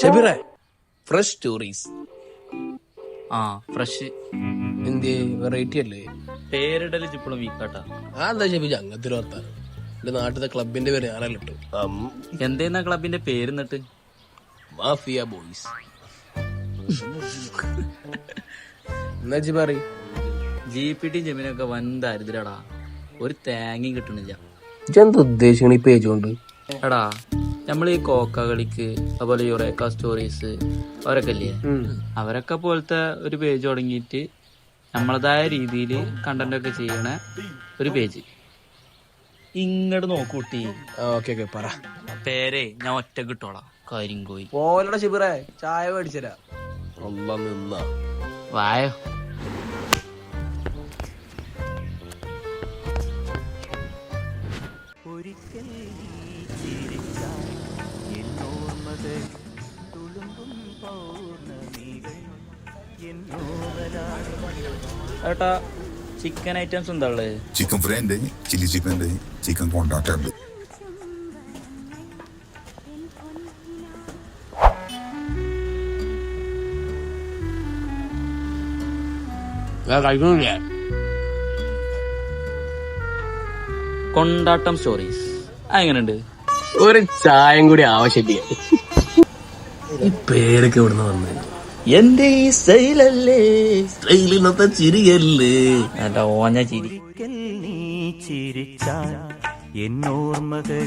ഷബീറേ, fresh stories. Fresh എന്ത് variety അല്ലേ? പേരിടല് ഇപ്പോഴും വീക്കാട്ടാ. എന്താ ഷബീജ് അങ്ങനത്തെ വർത്താനം? എന്റെ നാട്ടിലെ ക്ലബിന്റെ പേര് ഞാനല്ല ഇട്ടു. എന്തേന്നാ ക്ലബിന്റെ പേര് എന്നിട്ട്? Mafia boys. എന്നാ പറ. GPT ജെമിനൊക്കെ വൻ ദരിദ്രടാ, ഒരു തേങ്ങയും കിട്ടണില്ല. ഇതെന്താ ഉദ്ദേശിക്കണ ഈ പേജ് കൊണ്ട്? എടാ, നമ്മൾ ഈ കോക്ക കളിക്ക് അതുപോലെ യുറേക്ക സ്റ്റോറീസ് അവരൊക്കെ ഇല്ലേ, അവരൊക്കെ പോലത്തെ ഒരു പേജ് തുടങ്ങിയിട്ട് നമ്മളതായ രീതിയിൽ കണ്ടന്റ് ഒക്കെ ചെയ്യണ ഒരു പേജ്. ഇങ്ങോട്ട് നോക്കൂട്ടി. ഓക്കെ പറ. പേരെ ഞാൻ ഒറ്റ കിട്ടോളാം. കരിങ്കോയി പോലട ഷിബിറേ, ചായ മേടിച്ചരാ. അല്ല നിന്ന വായോ. ഏട്ടാ, ചിക്കൻ ഐറ്റംസ് എന്താ ഉള്ളത്? ചിക്കൻ ഫ്രൈ ഉണ്ട്, ചില്ലി ചിക്കൻ ഉണ്ട്, ചിക്കൻ കൊണ്ടാട്ട ഉണ്ട്. കഴിക്കണില്ലേ? കൊണ്ടാട്ടം സ്റ്റോറീസ് എങ്ങനെയുണ്ട്? ഒരു ചായം കൂടി ആവശ്യമില്ല. ഈ പേരൊക്കെ ഇവിടുന്ന് വന്നത് എന്റെ ഈ സ്റ്റൈലല്ലേ, സ്റ്റൈലിനത്തെ ചിരിയല്ലേ, നല്ല ഓഞ്ഞ ചിരി. നീ ചിരിച്ചാൽ എന്നോർമ്മകൾ